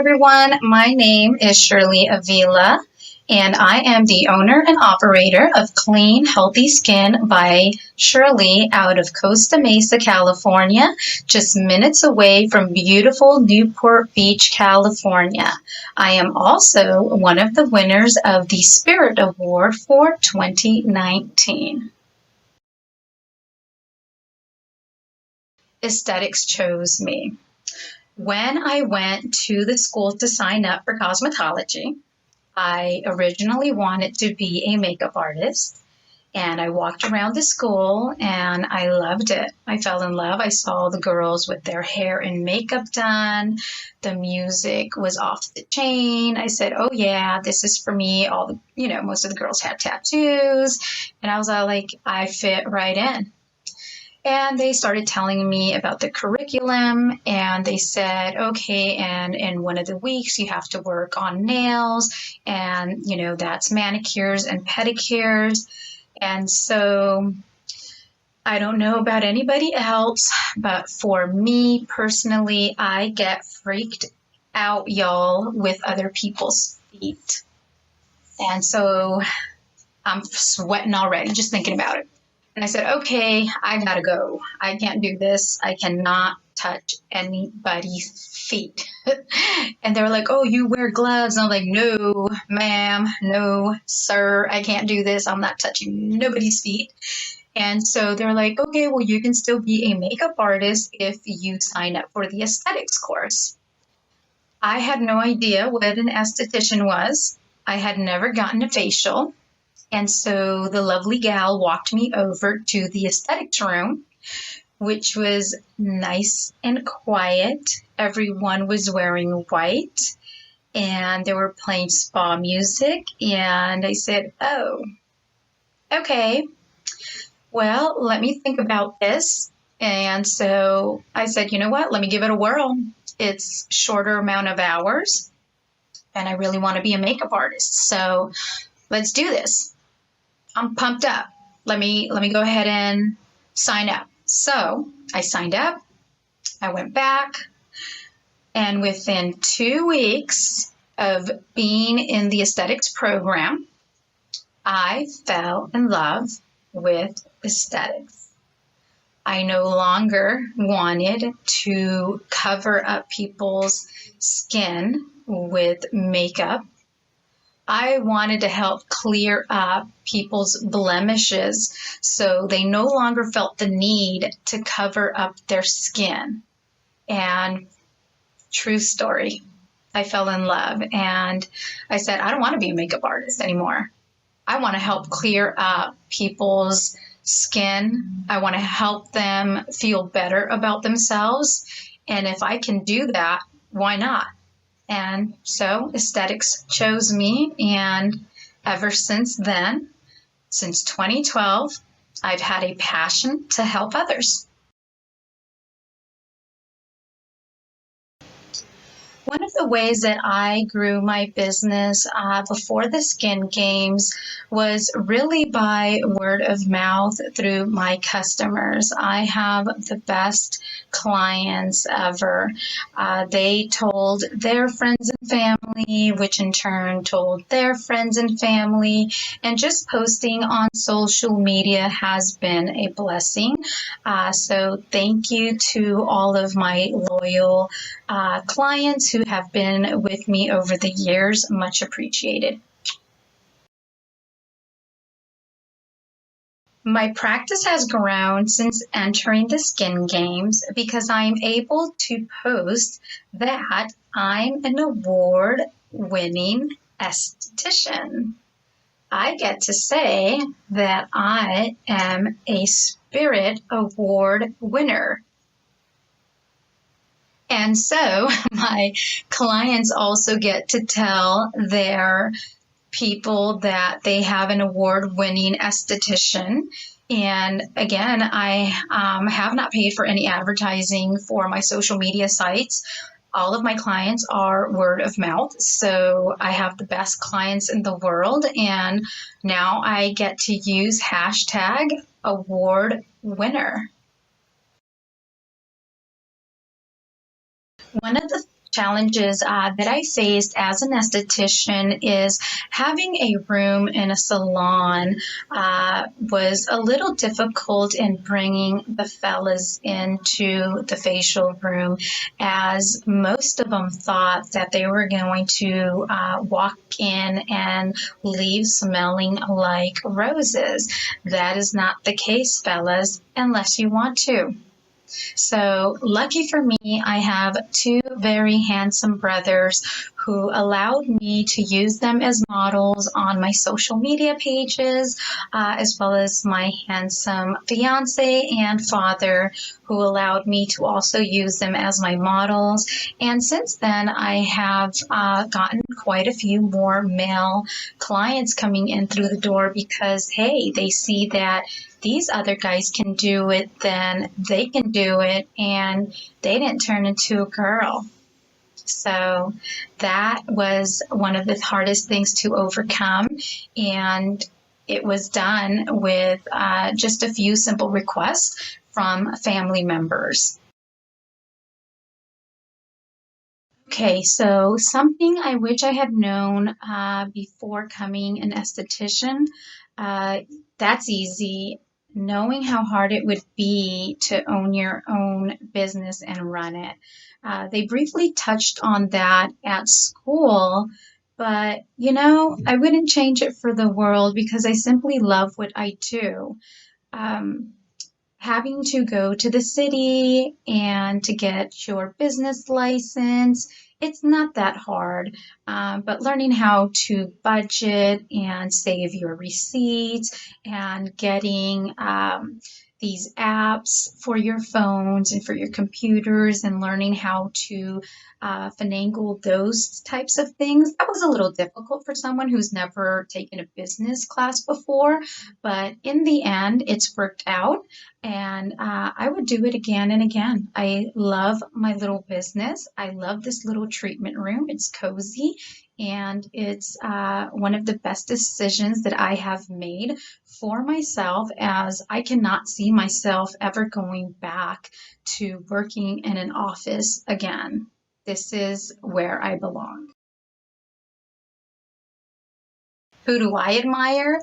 everyone. My name is Shirley Avila, and I am the owner and operator of Clean Healthy Skin by Shirley out of Costa Mesa, California, just minutes away from beautiful Newport Beach, California. I am also one of the winners of the Spirit Award for 2019. Esthetics chose me. When I went to the school to sign up for cosmetology, I originally wanted to be a makeup artist. And I walked around the school and I loved it. I fell in love. I saw the girls with their hair and makeup done. The music was off the chain. I said, oh yeah, this is for me. Most of the girls had tattoos. And I was all like, I fit right in. And they started telling me about the curriculum, and they said, okay, and in one of the weeks you have to work on nails, and that's manicures and pedicures. And so I don't know about anybody else, but for me personally, I get freaked out, y'all, with other people's feet. And so I'm sweating already just thinking about it. And I said, okay, I gotta go. I can't do this. I cannot touch anybody's feet. And they were like, oh, you wear gloves. And I'm like, no, ma'am, no, sir, I can't do this. I'm not touching nobody's feet. And so they're like, okay, well, you can still be a makeup artist if you sign up for the aesthetics course. I had no idea what an esthetician was. I had never gotten a facial. And so the lovely gal walked me over to the aesthetics room, which was nice and quiet. Everyone was wearing white and they were playing spa music. And I said, oh, okay, well, let me think about this. And so I said, you know what? Let me give it a whirl. It's shorter amount of hours and I really want to be a makeup artist. So let's do this. I'm pumped up. Let me go ahead and sign up. So I signed up. I went back, and within 2 weeks of being in the aesthetics program, I fell in love with aesthetics. I no longer wanted to cover up people's skin with makeup. I wanted to help clear up people's blemishes so they no longer felt the need to cover up their skin. And true story, I fell in love and I said, I don't want to be a makeup artist anymore. I want to help clear up people's skin. I want to help them feel better about themselves. And if I can do that, why not? And so aesthetics chose me, and ever since then, since 2012, I've had a passion to help others. One of the ways that I grew my business before the Skin Games was really by word of mouth through my customers. I have the best clients ever. They told their friends and family, which in turn told their friends and family, and just posting on social media has been a blessing. So thank you to all of my loyal clients who have been with me over the years. Much appreciated. My practice has grown since entering the Skin Games because I'm able to post that I'm an award-winning esthetician. I get to say that I am a Spirit Award winner. And so my clients also get to tell their people that they have an award-winning esthetician. And again, I have not paid for any advertising for my social media sites. All of my clients are word of mouth. So I have the best clients in the world. And now I get to use hashtag award winner. One of the challenges that I faced as an esthetician is having a room in a salon was a little difficult in bringing the fellas into the facial room, as most of them thought that they were going to walk in and leave smelling like roses. That is not the case, fellas, unless you want to. So, lucky for me, I have two very handsome brothers who allowed me to use them as models on my social media pages, as well as my handsome fiance and father, who allowed me to also use them as my models. And since then, I have gotten quite a few more male clients coming in through the door because, hey, they see that these other guys can do it, then they can do it, and they didn't turn into a girl. So that was one of the hardest things to overcome, and it was done with just a few simple requests from family members. Okay, so something I wish I had known before coming an esthetician, uh, that's easy. Knowing how hard it would be to own your own business and run it. They briefly touched on that at school, but I wouldn't change it for the world because I simply love what I do. Um, Having to go to the city and to get your business license, it's not that hard. But learning how to budget and save your receipts and getting these apps for your phones and for your computers and learning how to finagle those types of things, that was a little difficult for someone who's never taken a business class before. But in the end, it's worked out, and I would do it again and again. I love my little business. I love this little treatment room. It's cozy, and it's one of the best decisions that I have made for myself, as I cannot see myself ever going back to working in an office again. This is where I belong. Who do I admire?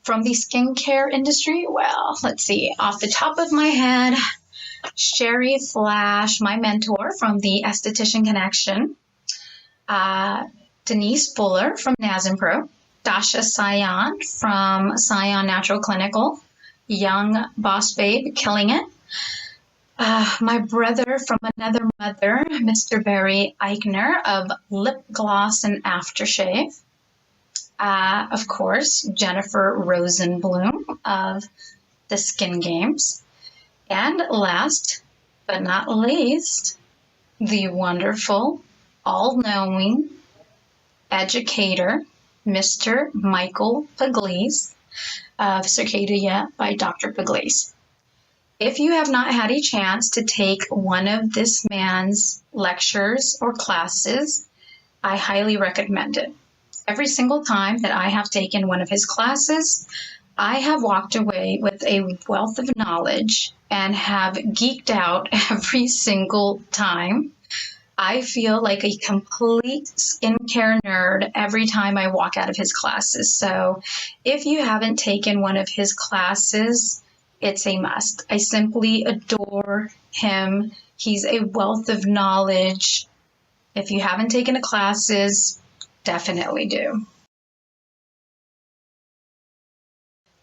From the skincare industry? Well, let's see. Off the top of my head, Sherry Flash, my mentor from the Esthetician Connection, uh, Denise Fuller from NASMPro, Dasha Sion from Sion Natural Clinical, Young Boss Babe, killing it. My brother from another mother, Mr. Barry Eichner of Lip Gloss and Aftershave. Of course, Jennifer Rosenblum of the Skin Games. And last but not least, the wonderful, all-knowing educator, Mr. Michael Pugliese of Circadia by Dr. Pugliese. If you have not had a chance to take one of this man's lectures or classes, I highly recommend it. Every single time that I have taken one of his classes, I have walked away with a wealth of knowledge and have geeked out every single time. I feel like a complete skincare nerd every time I walk out of his classes. So if you haven't taken one of his classes, it's a must. I simply adore him. He's a wealth of knowledge. If you haven't taken the classes, definitely do.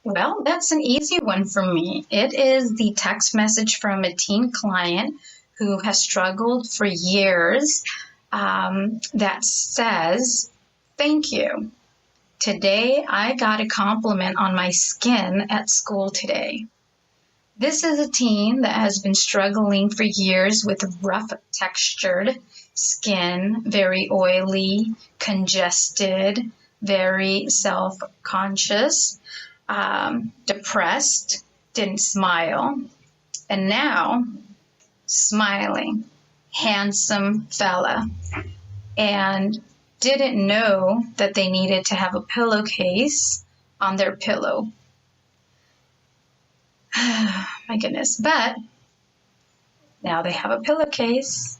Well, that's an easy one for me. It is the text message from a teen client who has struggled for years, that says, "Thank you. Today I got a compliment on my skin at school today." This is a teen that has been struggling for years with rough textured skin, very oily, congested, very self-conscious, depressed, didn't smile, and now smiling, handsome fella, and didn't know that they needed to have a pillowcase on their pillow. My goodness. But now they have a pillowcase.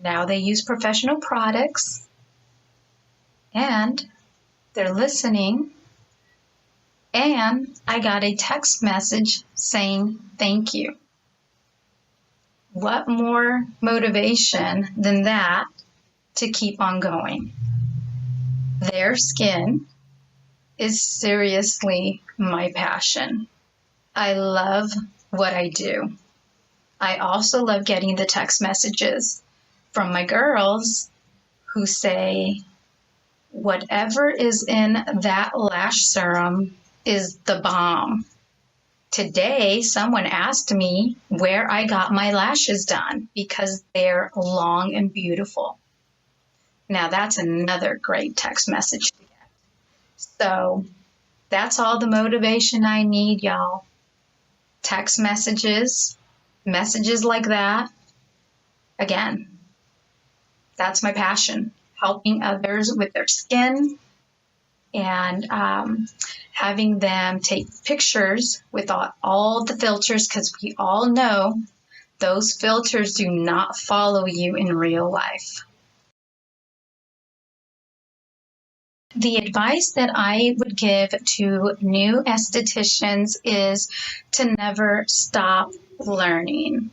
Now they use professional products and they're listening. And I got a text message saying thank you. What more motivation than that to keep on going? Their skin is seriously my passion. I love what I do. I also love getting the text messages from my girls who say, whatever is in that lash serum is the bomb. Today, someone asked me where I got my lashes done because they're long and beautiful. Now, that's another great text message to get. So, that's all the motivation I need, y'all. Text messages, messages like that. Again, that's my passion, helping others with their skin and having them take pictures with all the filters, because we all know those filters do not follow you in real life. The advice that I would give to new estheticians is to never stop learning.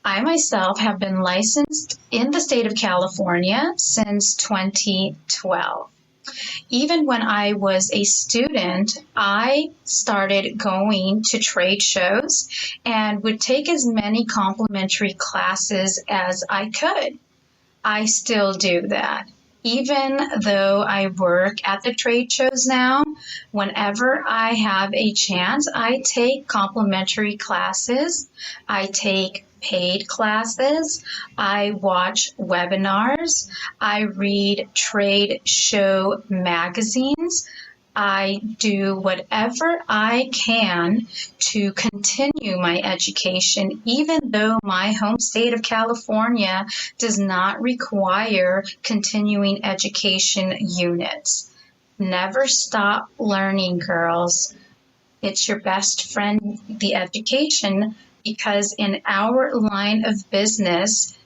I myself have been licensed in the state of California since 2012. Even when I was a student, I started going to trade shows and would take as many complimentary classes as I could. I still do that. Even though I work at the trade shows now, whenever I have a chance, I take complimentary classes. I take paid classes. I watch webinars. I read trade show magazines. I do whatever I can to continue my education, even though my home state of California does not require continuing education units. Never stop learning, girls. It's your best friend, the education, because in our line of business,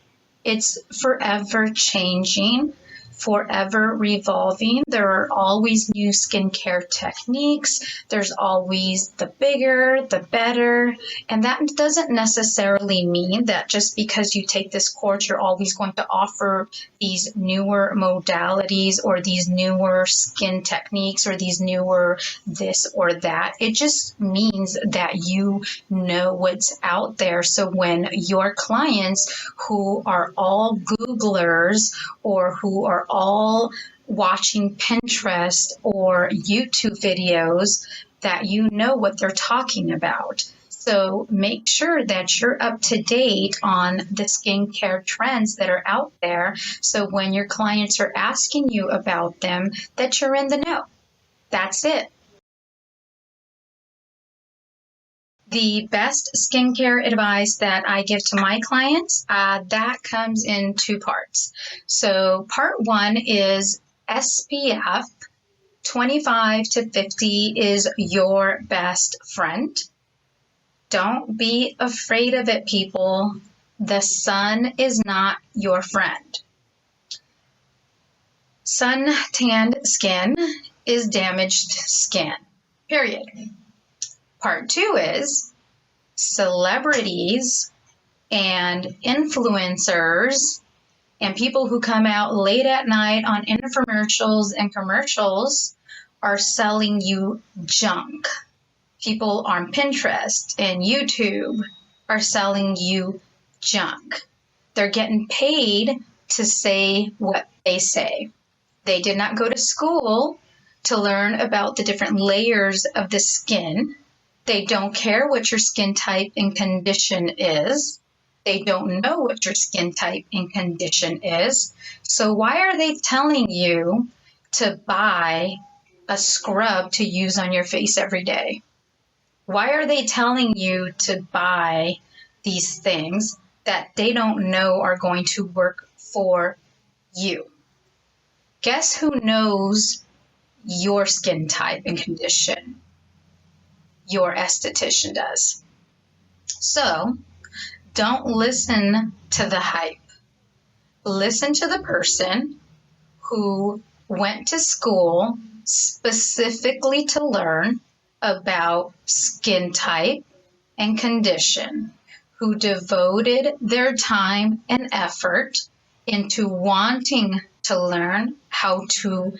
it's forever changing, forever revolving. There are always new skincare techniques. There's always the bigger, the better. And that doesn't necessarily mean that just because you take this course, you're always going to offer these newer modalities or these newer skin techniques or these newer this or that. It just means that you know what's out there. So when your clients who are all Googlers or who are all watching Pinterest or YouTube videos, that you know what they're talking about. So make sure that you're up to date on the skincare trends that are out there. So when your clients are asking you about them, that you're in the know. That's it. The best skincare advice that I give to my clients, that comes in two parts. So part one is SPF 25 to 50 is your best friend. Don't be afraid of it, people. The sun is not your friend. Sun-tanned skin is damaged skin, period. Part two is celebrities and influencers and people who come out late at night on infomercials and commercials are selling you junk. People on Pinterest and YouTube are selling you junk. They're getting paid to say what they say. They did not go to school to learn about the different layers of the skin. They don't care what your skin type and condition is. They don't know what your skin type and condition is. So why are they telling you to buy a scrub to use on your face every day? Why are they telling you to buy these things that they don't know are going to work for you? Guess who knows your skin type and condition? Your esthetician does. So don't listen to the hype. Listen to the person who went to school specifically to learn about skin type and condition, who devoted their time and effort into wanting to learn how to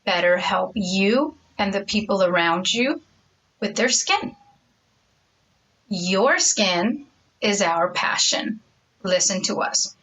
better help you and the people around you with their skin. Your skin is our passion. Listen to us.